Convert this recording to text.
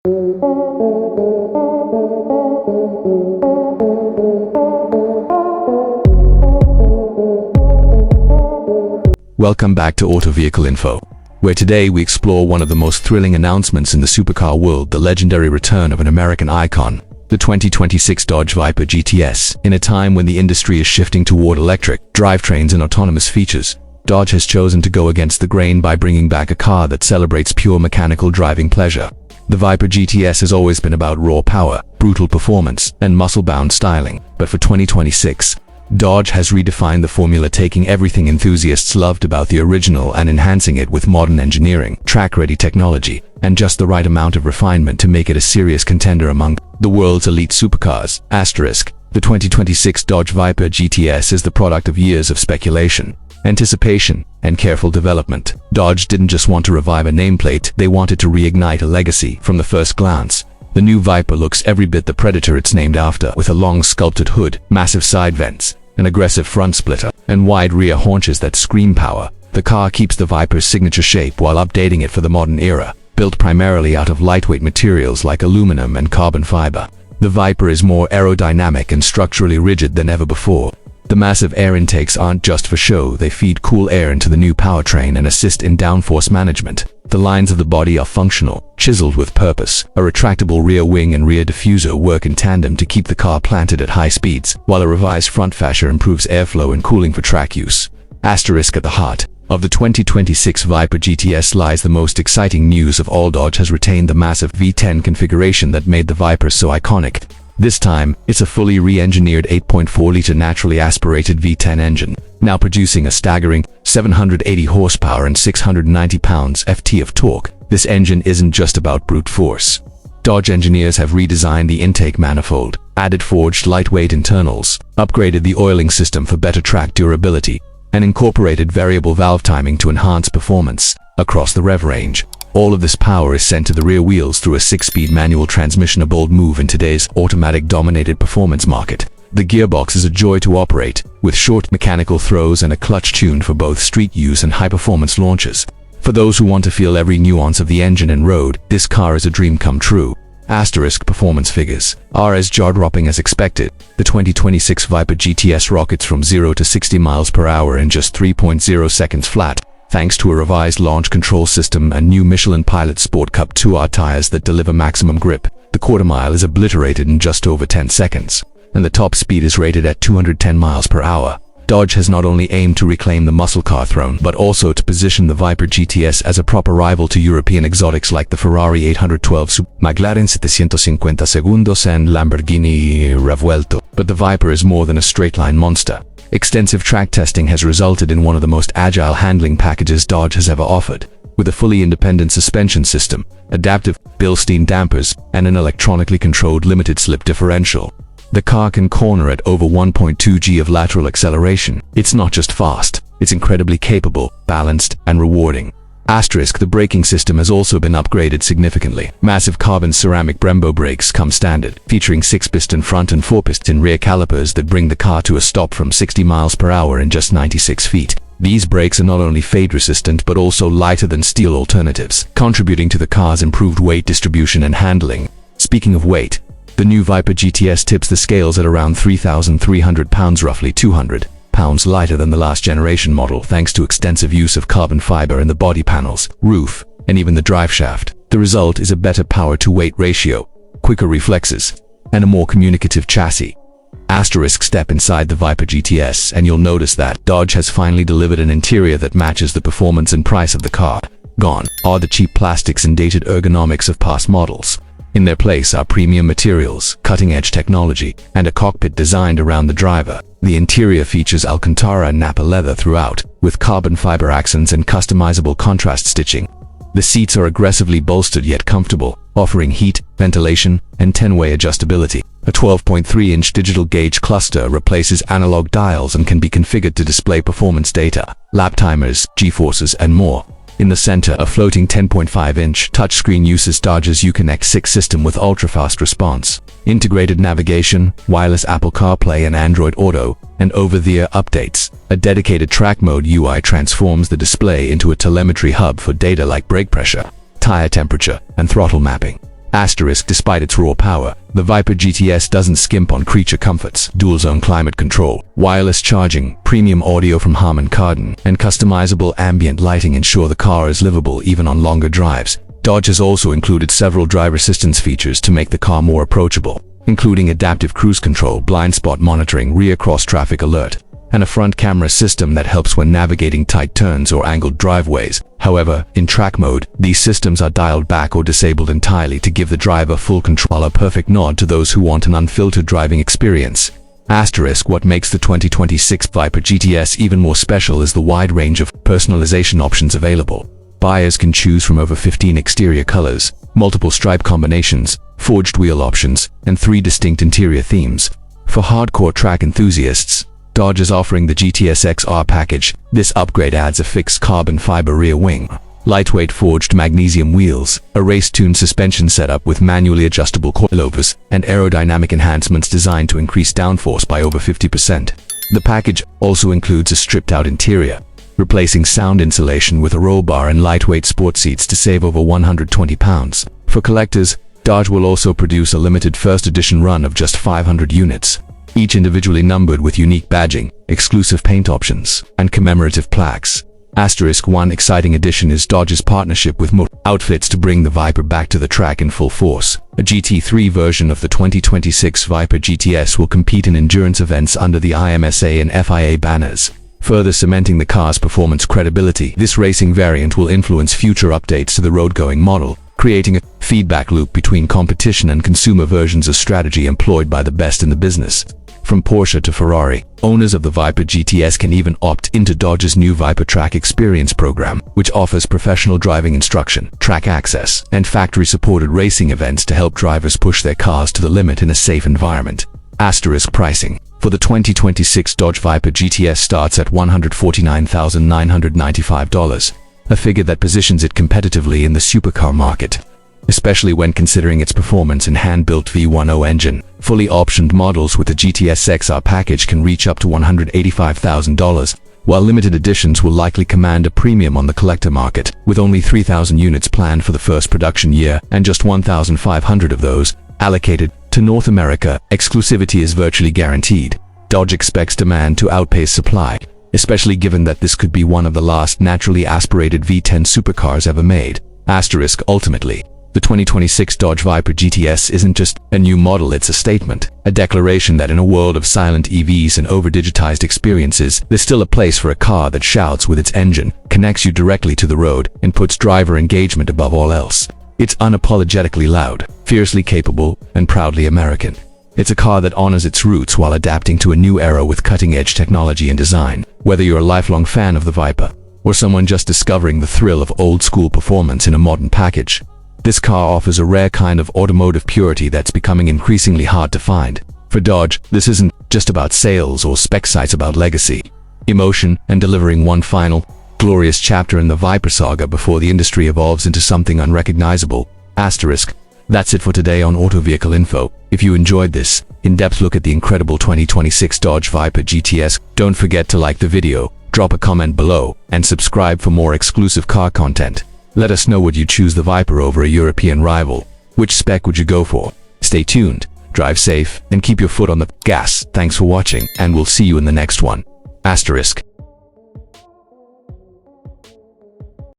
Welcome back to Auto Vehicle Info, where today we explore one of the most thrilling announcements in the supercar world, the legendary return of an American icon, the 2026 Dodge Viper GTS. In a time when the industry is shifting toward electric drivetrains and autonomous features, Dodge has chosen to go against the grain by bringing back a car that celebrates pure mechanical driving pleasure. The Viper GTS has always been about raw power, brutal performance, and muscle-bound styling, but for 2026, Dodge has redefined the formula, taking everything enthusiasts loved about the original and enhancing it with modern engineering, track-ready technology, and just the right amount of refinement to make it a serious contender among the world's elite supercars. The 2026 Dodge Viper GTS is the product of years of speculation, anticipation, and careful development. Dodge didn't just want to revive a nameplate, they wanted to reignite a legacy. From the first glance, the new Viper looks every bit the Predator it's named after, with a long sculpted hood, massive side vents, an aggressive front splitter, and wide rear haunches that scream power. The car keeps the Viper's signature shape while updating it for the modern era. Built primarily out of lightweight materials like aluminum and carbon fiber, the Viper is more aerodynamic and structurally rigid than ever before. The massive air intakes aren't just for show, they feed cool air into the new powertrain and assist in downforce management. The lines of the body are functional, chiseled with purpose. A retractable rear wing and rear diffuser work in tandem to keep the car planted at high speeds, while a revised front fascia improves airflow and cooling for track use. At the heart of the 2026 Viper GTS lies the most exciting news of all. Dodge has retained the massive V10 configuration that made the Viper so iconic. This time, it's a fully re-engineered 8.4-liter naturally aspirated V10 engine, now producing a staggering 780 horsepower and 690 pounds-ft of torque. This engine isn't just about brute force. Dodge engineers have redesigned the intake manifold, added forged lightweight internals, upgraded the oiling system for better track durability, and incorporated variable valve timing to enhance performance across the rev range. All of this power is sent to the rear wheels through a 6-speed manual transmission, a bold move in today's automatic-dominated performance market. The gearbox is a joy to operate, with short mechanical throws and a clutch tuned for both street use and high-performance launches. For those who want to feel every nuance of the engine and road, this car is a dream come true. Performance figures are as jaw-dropping as expected. The 2026 Viper GTS rockets from 0 to 60 miles per hour in just 3.0 seconds flat, thanks to a revised launch control system and new Michelin Pilot Sport Cup 2R tires that deliver maximum grip. The quarter mile is obliterated in just over 10 seconds, and the top speed is rated at 210 miles per hour. Dodge has not only aimed to reclaim the muscle car throne, but also to position the Viper GTS as a proper rival to European exotics like the Ferrari 812 McLaren 750 Segundos and Lamborghini Revuelto. But the Viper is more than a straight-line monster. Extensive track testing has resulted in one of the most agile handling packages Dodge has ever offered. With a fully independent suspension system, adaptive Bilstein dampers, and an electronically controlled limited slip differential, the car can corner at over 1.2 g of lateral acceleration. It's not just fast, it's incredibly capable, balanced, and rewarding. The braking system has also been upgraded significantly. Massive carbon ceramic Brembo brakes come standard, featuring 6-piston front and 4-piston rear calipers that bring the car to a stop from 60 miles per hour in just 96 feet. These brakes are not only fade-resistant but also lighter than steel alternatives, contributing to the car's improved weight distribution and handling. Speaking of weight, the new Viper GTS tips the scales at around 3,300 pounds, roughly 200 pounds lighter than the last generation model, thanks to extensive use of carbon fiber in the body panels, roof, and even the driveshaft. The result is a better power-to-weight ratio, quicker reflexes, and a more communicative chassis. Step inside the Viper GTS and you'll notice that Dodge has finally delivered an interior that matches the performance and price of the car. Gone are the cheap plastics and dated ergonomics of past models. In their place are premium materials, cutting-edge technology, and a cockpit designed around the driver. The interior features Alcantara and Nappa leather throughout, with carbon fiber accents and customizable contrast stitching. The seats are aggressively bolstered yet comfortable, offering heat, ventilation, and 10-way adjustability. A 12.3-inch digital gauge cluster replaces analog dials and can be configured to display performance data, lap timers, G-forces, and more. In the center, a floating 10.5-inch touchscreen uses Dodge's Uconnect 6 system with ultra-fast response, integrated navigation, wireless Apple CarPlay and Android Auto, and over-the-air updates. A dedicated track mode UI transforms the display into a telemetry hub for data like brake pressure, tire temperature, and throttle mapping. Asterisk, despite its raw power, the Viper GTS doesn't skimp on creature comforts. Dual-zone climate control, wireless charging, premium audio from Harman Kardon, and customizable ambient lighting ensure the car is livable even on longer drives. Dodge has also included several driver assistance features to make the car more approachable, including adaptive cruise control, blind spot monitoring, rear cross-traffic alert, and a front camera system that helps when navigating tight turns or angled driveways. However, in track mode, these systems are dialed back or disabled entirely to give the driver full control, a perfect nod to those who want an unfiltered driving experience. Asterisk, what makes the 2026 Viper GTS even more special is the wide range of personalization options available. Buyers can choose from over 15 exterior colors, multiple stripe combinations, forged wheel options, and 3 distinct interior themes. For hardcore track enthusiasts, Dodge is offering the GTS XR package. This upgrade adds a fixed carbon fiber rear wing, lightweight forged magnesium wheels, a race-tuned suspension setup with manually adjustable coilovers, and aerodynamic enhancements designed to increase downforce by over 50%. The package also includes a stripped-out interior, replacing sound insulation with a roll bar and lightweight sport seats to save over 120 pounds. For collectors, Dodge will also produce a limited first edition run of just 500 units, each individually numbered with unique badging, exclusive paint options, and commemorative plaques. Asterisk, one exciting addition is Dodge's partnership with Motor Outfits to bring the Viper back to the track in full force. A GT3 version of the 2026 Viper GTS will compete in endurance events under the IMSA and FIA banners, further cementing the car's performance credibility. This racing variant will influence future updates to the road-going model, creating a feedback loop between competition and consumer versions, a strategy employed by the best in the business. From Porsche to Ferrari, owners of the Viper GTS can even opt into Dodge's new Viper Track Experience program, which offers professional driving instruction, track access, and factory-supported racing events to help drivers push their cars to the limit in a safe environment. Asterisk, pricing for the 2026 Dodge Viper GTS starts at $149,995, a figure that positions it competitively in the supercar market, especially when considering its performance in hand-built V10 engine. Fully optioned models with the GTS XR package can reach up to $185,000, while limited editions will likely command a premium on the collector market, with only 3,000 units planned for the first production year and just 1,500 of those allocated to North America. Exclusivity is virtually guaranteed. Dodge expects demand to outpace supply, especially given that this could be one of the last naturally aspirated V10 supercars ever made. Asterisk, ultimately, the 2026 Dodge Viper GTS isn't just a new model, it's a statement, a declaration that in a world of silent EVs and over-digitized experiences, there's still a place for a car that shouts with its engine, connects you directly to the road, and puts driver engagement above all else. It's unapologetically loud, fiercely capable, and proudly American. It's a car that honors its roots while adapting to a new era with cutting-edge technology and design. Whether you're a lifelong fan of the Viper, or someone just discovering the thrill of old-school performance in a modern package, this car offers a rare kind of automotive purity that's becoming increasingly hard to find. For Dodge, this isn't just about sales or specs, it's about legacy, emotion, and delivering one final, glorious chapter in the Viper saga before the industry evolves into something unrecognizable. Asterisk. That's it for today on Auto Vehicle Info. If you enjoyed this in-depth look at the incredible 2026 Dodge Viper GTS, don't forget to like the video, drop a comment below, and subscribe for more exclusive car content. Let us know, would you choose the Viper over a European rival? Which spec would you go for? Stay tuned, drive safe, and keep your foot on the gas. Thanks for watching, and we'll see you in the next one. Asterisk.